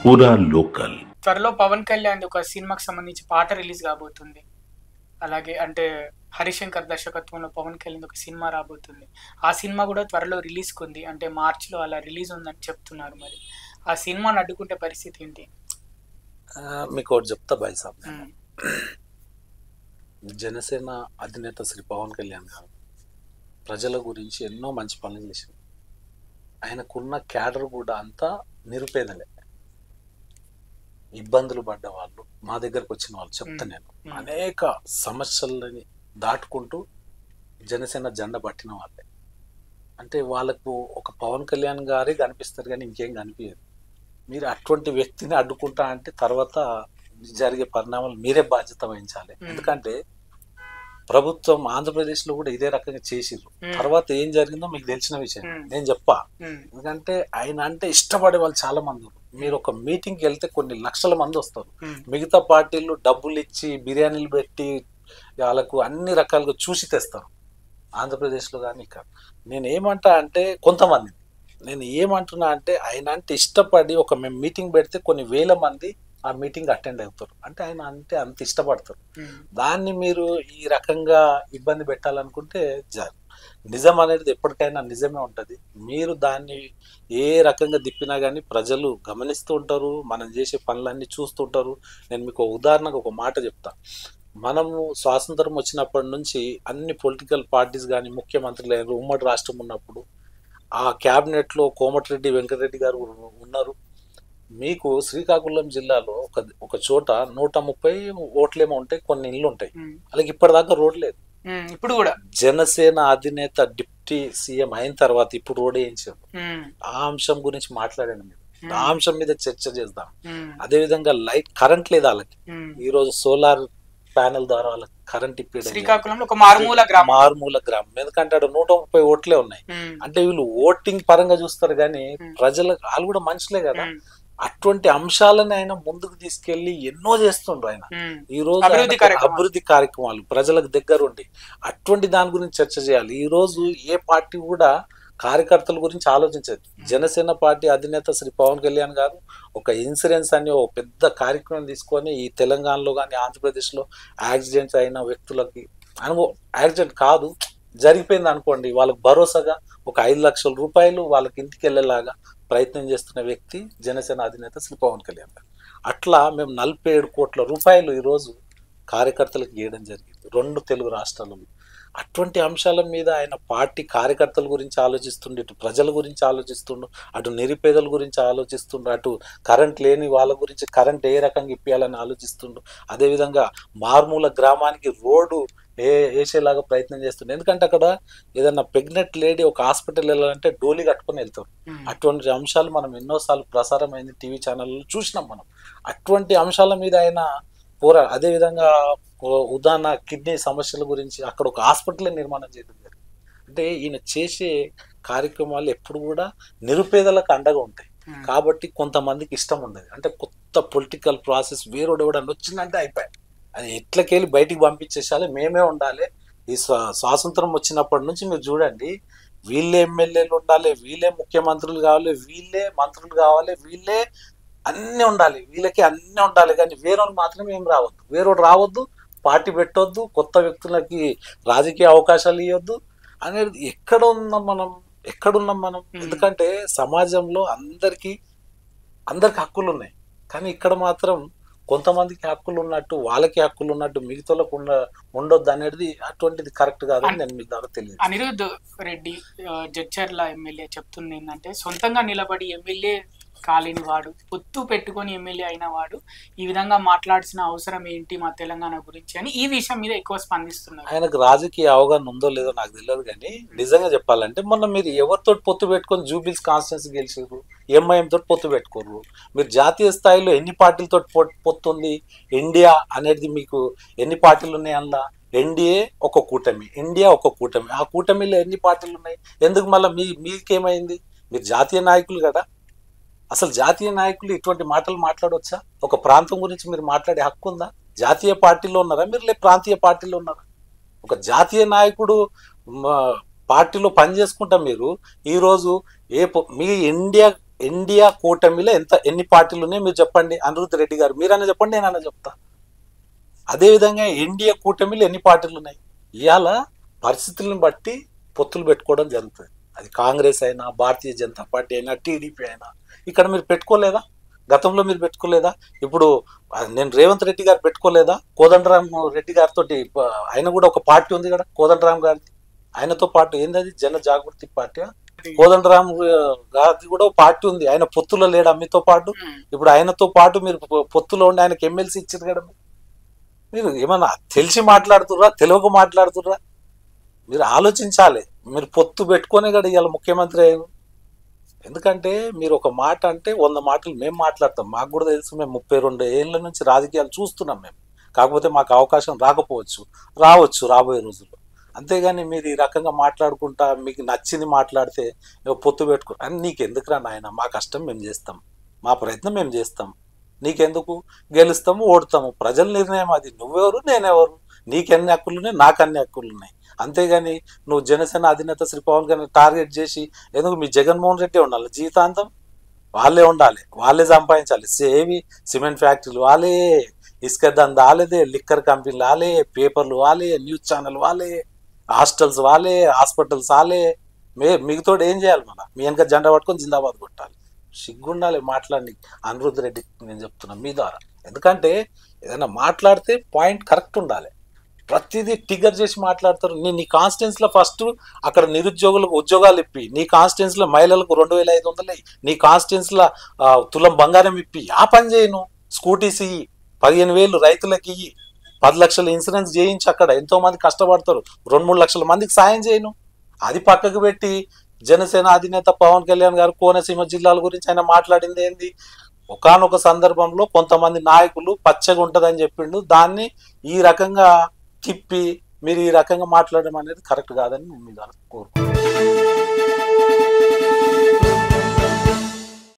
పూరా లోకల్. త్వరలో పవన్ కళ్యాణ్ ఒక సినిమాకి సంబంధించి పాట రిలీజ్ కాబోతుంది. అలాగే అంటే హరిశంకర్ దర్శకత్వంలో పవన్ కళ్యాణ్ ఒక సినిమా రాబోతుంది. ఆ సినిమా కూడా త్వరలో రిలీజ్కి ఉంది, అంటే మార్చిలో అలా రిలీజ్ ఉందని చెప్తున్నారు. మరి ఆ సినిమాని అడ్డుకుంటే పరిస్థితి ఏంటి? మీకు ఒకటి చెప్తా బాయ్ సాబ్, జనసేన అధినేత శ్రీ పవన్ కళ్యాణ్ గారు ప్రజల గురించి ఎన్నో మంచి పనులు చేశారు. ఆయనకున్న క్యాడర్ కూడా అంతా నిరుపేదలే, ఇబ్బందులు పడ్డ వాళ్ళు, మా దగ్గరకు వచ్చిన వాళ్ళు చెప్తా నేను అనేక సమస్యలని దాటుకుంటూ జనసేన జెండా పట్టిన వాళ్ళే. అంటే వాళ్ళకు ఒక పవన్ కళ్యాణ్ గారే కనిపిస్తారు కానీ ఇంకేం కనిపించదు. మీరు అటువంటి వ్యక్తిని అడ్డుకుంటా అంటే తర్వాత జరిగే పరిణామాలు మీరే బాధ్యత వహించాలి. ఎందుకంటే ప్రభుత్వం ఆంధ్రప్రదేశ్లో కూడా ఇదే రకంగా చేసిర్రు. తర్వాత ఏం జరిగిందో మీకు తెలిసిన విషయం నేను చెప్పా. ఎందుకంటే ఆయన అంటే ఇష్టపడే వాళ్ళు చాలా మంది. మీరు ఒక మీటింగ్కి వెళ్తే కొన్ని లక్షల మంది వస్తారు. మిగతా పార్టీలు డబ్బులు ఇచ్చి బిర్యానీలు పెట్టి వాళ్ళకు అన్ని రకాలుగా చూసి తెస్తారు ఆంధ్రప్రదేశ్లో కానీ ఇక్కడ. నేను ఏమంటా అంటే కొంతమంది, నేను ఏమంటున్నా అంటే ఆయన అంటే ఇష్టపడి ఒక మేము మీటింగ్ పెడితే కొన్ని వేల మంది ఆ మీటింగ్ అటెండ్ అవుతారు. అంటే ఆయన అంటే అంత ఇష్టపడతారు. దాన్ని మీరు ఈ రకంగా ఇబ్బంది పెట్టాలనుకుంటే నిజం అనేది ఎప్పటికైనా నిజమే ఉంటుంది. మీరు దాన్ని ఏ రకంగా దిప్పినా కానీ ప్రజలు గమనిస్తూ ఉంటారు, మనం చేసే పనులన్నీ చూస్తుంటారు. నేను మీకు ఉదాహరణకు ఒక మాట చెప్తా. మనము స్వాతంత్రం వచ్చినప్పటి నుంచి అన్ని పొలిటికల్ పార్టీస్ కానీ ముఖ్యమంత్రులు ఉమ్మడి రాష్ట్రం ఉన్నప్పుడు ఆ క్యాబినెట్లో కోమటిరెడ్డి వెంకటరెడ్డి గారు ఉన్నారు. మీకు శ్రీకాకుళం జిల్లాలో ఒక చోట 130 ఓట్లేమో ఉంటాయి, కొన్ని ఇళ్ళు ఉంటాయి. అలాగే ఇప్పటిదాకా రోడ్ లేదు. ఇప్పుడు కూడా జనసేన అధినేత డిప్యూటీ సీఎం అయిన తర్వాత ఇప్పుడు రోడ్ వేయించారు. ఆ అంశం గురించి మాట్లాడాను. మీరు ఆ అంశం మీద చర్చ చేద్దాం. అదే విధంగా లైట్ కరెంట్ లేదు వాళ్ళకి. ఈ రోజు సోలార్ ప్యానెల్ ద్వారా వాళ్ళకి కరెంట్ ఇప్పేయడం. శ్రీకాకుళంలో ఒక మారుమూల గ్రామం. ఎందుకంటే అక్కడ 130 ఓట్లే ఉన్నాయి. అంటే వీళ్ళు ఓటింగ్ పరంగా చూస్తారు కానీ ప్రజలకు వాళ్ళు కూడా మనుషులే కదా. అటువంటి అంశాలను ఆయన ముందుకు తీసుకెళ్లి ఎన్నో చేస్తుండ్రు. ఆయన ఈ రోజు అభివృద్ధి కార్యక్రమాలు ప్రజలకు దగ్గరుండి అటువంటి దాని గురించి చర్చ చేయాలి. ఈ రోజు ఏ పార్టీ కూడా కార్యకర్తల గురించి ఆలోచించదు. జనసేన పార్టీ అధినేత శ్రీ పవన్ కళ్యాణ్ గారు ఒక ఇన్సూరెన్స్ అని ఒక పెద్ద కార్యక్రమం తీసుకొని ఈ తెలంగాణలో కానీ ఆంధ్రప్రదేశ్లో యాక్సిడెంట్స్ అయిన వ్యక్తులకి యాక్సిడెంట్ కాదు జరిగిపోయింది అనుకోండి, వాళ్ళకి భరోసాగా ఒక 5 లక్షల రూపాయలు వాళ్ళకి ఇంటికి వెళ్ళేలాగా ప్రయత్నం చేస్తున్న వ్యక్తి జనసేన అధినేత శ్రీ పవన్ కళ్యాణ్ గారు. అట్లా మేము 47 కోట్ల రూపాయలు ఈరోజు కార్యకర్తలకు ఇవ్వడం జరిగింది 2 తెలుగు రాష్ట్రాలలో. అటువంటి అంశాల మీద ఆయన పార్టీ కార్యకర్తల గురించి ఆలోచిస్తుండు, ఇటు ప్రజల గురించి ఆలోచిస్తుండు, అటు నిరుపేదల గురించి ఆలోచిస్తుండు, అటు కరెంట్ లేని వాళ్ళ గురించి కరెంట్ ఏ రకంగా ఇప్పించాలని ఆలోచిస్తుండు. అదేవిధంగా మారుమూల గ్రామానికి రోడ్డు వేసేలాగా ప్రయత్నం చేస్తుండే. ఎందుకంటే అక్కడ ఏదన్నా ప్రెగ్నెంట్ లేడీ ఒక హాస్పిటల్ వెళ్ళాలంటే డోలీ కట్టుకొని వెళ్తారు. అటువంటి అంశాలు మనం ఎన్నోసార్లు ప్రసారం అయింది టీవీ ఛానల్లో చూసినాం మనం. అటువంటి అంశాల మీద ఆయన అదేవిధంగా ఉదాహరణ కిడ్నీ సమస్యల గురించి అక్కడ ఒక హాస్పిటల్ నిర్మాణం చేయడం జరిగింది. అంటే ఈయన చేసే కార్యక్రమాలు ఎప్పుడు కూడా నిరుపేదలకు అండగా ఉంటాయి. కాబట్టి కొంతమందికి ఇష్టం ఉండదు. అంటే కొత్త పొలిటికల్ ప్రాసెస్ వేరేడు ఎవడన్నా వచ్చిందంటే అయిపోయాయి, అది ఎట్లకెళ్ళి బయటికి పంపించేసాలి, మేమే ఉండాలి. ఈ స్వాతంత్రం వచ్చినప్పటి నుంచి మీరు చూడండి, వీళ్ళే ఎమ్మెల్యేలు ఉండాలి, వీళ్ళే ముఖ్యమంత్రులు కావాలి, వీళ్ళే మంత్రులు కావాలి, వీళ్ళే అన్నీ ఉండాలి, వీళ్ళకి అన్నీ ఉండాలి. కానీ వేరేవాడు మాత్రం ఏం రావద్దు, వేరేవాడు రావద్దు, పార్టీ పెట్టొద్దు, కొత్త వ్యక్తులకి రాజకీయ అవకాశాలు ఇవ్వద్దు అనేది ఎక్కడున్నాం మనం. ఎందుకంటే సమాజంలో అందరికి హక్కులు ఉన్నాయి. కానీ ఇక్కడ మాత్రం కొంతమందికి హక్కులు ఉన్నట్టు, వాళ్ళకి హక్కులు ఉన్నట్టు మిగతాలకు ఉండొద్దు అనేది అటువంటిది కరెక్ట్ కాదని నేను మీ ద్వారా తెలియదు. అనిరుద్ధ్ రెడ్డి జడ్చర్ల ఎమ్మెల్యే చెప్తుంది ఏంటంటే, సొంతంగా నిలబడి ఎమ్మెల్యే కాలేని వాడు, పొత్తు పెట్టుకొని ఎమ్మెల్యే అయిన వాడు ఈ విధంగా మాట్లాడాల్సిన అవసరం ఏంటి మా తెలంగాణ గురించి అని ఈ విషయం మీద ఎక్కువ స్పందిస్తున్నారు. ఆయనకు రాజకీయ అవగాహన ఉందో లేదో నాకు తెలియదు, కానీ నిజంగా చెప్పాలంటే మొన్న మీరు ఎవరితో పొత్తు పెట్టుకొని జూబిల్స్ కాన్స్టిట్యున్సీ గెలిచారు, ఎంఐఎం తోటి పొత్తు పెట్టుకోరు. మీరు జాతీయ స్థాయిలో ఎన్ని పార్టీలతో పొత్తు ఉంది, ఇండియా అనేది మీకు ఎన్ని పార్టీలు ఉన్నాయి అందులో? ఎన్డీఏ ఒక కూటమి, ఇండియా ఒక కూటమి. ఆ కూటమిలో ఎన్ని పార్టీలు ఉన్నాయి? ఎందుకు మళ్ళీ మీకేమైంది? మీరు జాతీయ నాయకులు కదా. అసలు జాతీయ నాయకులు ఇటువంటి మాటలు మాట్లాడవచ్చా? ఒక ప్రాంతం గురించి మీరు మాట్లాడే హక్కు ఉందా? జాతీయ పార్టీలో ఉన్నారా మీరు, లేక ప్రాంతీయ పార్టీలో ఉన్నారా? ఒక జాతీయ నాయకుడు పార్టీలో పనిచేసుకుంటా మీరు ఈరోజు మీ ఇండియా ఇండియా కూటమిలో ఎన్ని పార్టీలు ఉన్నాయి మీరు చెప్పండి. అనిరుద్ధ్ రెడ్డి గారు మీరన్నా చెప్పండి, నేనన్నా చెప్తా. అదేవిధంగా ఎన్డీఏ కూటమిలో ఎన్ని పార్టీలు ఉన్నాయి? ఇవాళ పరిస్థితులను బట్టి పొత్తులు పెట్టుకోవడం జరుగుతుంది. అది కాంగ్రెస్ అయినా, భారతీయ జనతా పార్టీ అయినా, టీడీపీ అయినా. ఇక్కడ మీరు పెట్టుకోలేదా? గతంలో మీరు పెట్టుకోలేదా? ఇప్పుడు నేను రేవంత్ రెడ్డి గారు పెట్టుకోలేదా? కోదండరామ్ రెడ్డి గారితో ఆయన కూడా ఒక పార్టీ ఉంది కదా, కోదండరామ్ గారిది. ఆయనతో పాటు ఏంది జన జాగృతి పార్టీ. కోదండరామ్ గారిది కూడా ఒక పార్టీ ఉంది. ఆయన పొత్తులో లేడా మీతో పాటు? ఇప్పుడు ఆయనతో పాటు మీరు పొత్తులో ఉండి ఆయనకి ఎమ్మెల్సీ ఇచ్చారు కదా. మీరు ఏమన్నా తెలిసి మాట్లాడుతుర్రా, తెలియక మాట్లాడుతుర్రా? మీరు ఆలోచించాలి. మీరు పొత్తు పెట్టుకునే కదా ఇవాళ ముఖ్యమంత్రి అయ్యారు. ఎందుకంటే మీరు ఒక మాట అంటే 100 మాటలు మేము మాట్లాడతాం. మాకు కూడా తెలుసు, మేము 32 ఏళ్ళ నుంచి రాజకీయాలు చూస్తున్నాం మేము. కాకపోతే మాకు అవకాశం రావచ్చు రాబోయే రోజుల్లో. అంతేగాని మీరు ఈ రకంగా మాట్లాడుకుంటా మీకు నచ్చింది మాట్లాడితే పొత్తు పెట్టుకో అని నీకెందుకురా నాయన? మా కష్టం మేము చేస్తాం, మా ప్రయత్నం మేము చేస్తాం. నీకెందుకు? గెలుస్తాము, ఓడతాము, ప్రజల నిర్ణయం అది. నువ్వెవరు, నేనెవరు? నీకెన్ని హక్కులున్నాయి, నాకు అన్ని హక్కులున్నాయి. అంతేగాని నువ్వు జనసేన అధినేత శ్రీ పవన్ కళ్యాణ్ టార్గెట్ చేసి ఎందుకు? మీ జగన్మోహన్ రెడ్డి ఉండాలి జీవితాంతం, వాళ్ళే ఉండాలి, వాళ్ళే సంపాదించాలి. సిమెంట్ ఫ్యాక్టరీలు వాళ్ళే, ఇసుక దందా వాళ్ళదే, లిక్కర్ కంపెనీలు వాళ్ళే, పేపర్లు వాళ్ళే, న్యూస్ ఛానల్ వాళ్ళే, హాస్టల్స్ వాళ్ళే, హాస్పిటల్స్ వాళ్ళే. మిగతాడు ఏం చేయాలి? మీ వెనక జెండా పట్టుకొని జిందాబాద్ కొట్టాలి. సిగ్గుండాలి మాట్లాడి. అనిరుద్ధ్ రెడ్డి నేను చెప్తున్నా మీ ద్వారా. ఎందుకంటే ఏదైనా మాట్లాడితే పాయింట్ కరెక్ట్ ఉండాలి. ప్రతిదీ టిగర్ చేసి మాట్లాడతారు. నీ కాన్స్టిట్యున్సీలో ఫస్ట్ అక్కడ నిరుద్యోగులకు ఉద్యోగాలు ఇప్పి, నీ కాన్స్టిట్యున్సీలో మహిళలకు 2500 నీ కాన్స్టిట్యున్సీలో తులం బంగారం ఇప్పి ఆ పని చేయను. స్కూటీస్ ఇయ్యి, 15,000 రైతులకి ఇయ్యి, 10 లక్షల ఇన్సూరెన్స్ చేయించి అక్కడ ఎంతో మంది కష్టపడతారు, 2-3 లక్షల మందికి సాయం చేయను. అది పక్కకు పెట్టి జనసేన అధినేత పవన్ కళ్యాణ్ గారు కోనసీమ జిల్లాల గురించి ఆయన మాట్లాడింది ఏంది? ఒకానొక సందర్భంలో కొంతమంది నాయకులు పచ్చగా ఉంటదని చెప్పిండు, దాన్ని ఈ రకంగా తిప్పి మీరు ఈ రకంగా మాట్లాడడం అనేది కరెక్ట్ కాదని నేను మీ ద్వారా కోరుకుంటున్నాను.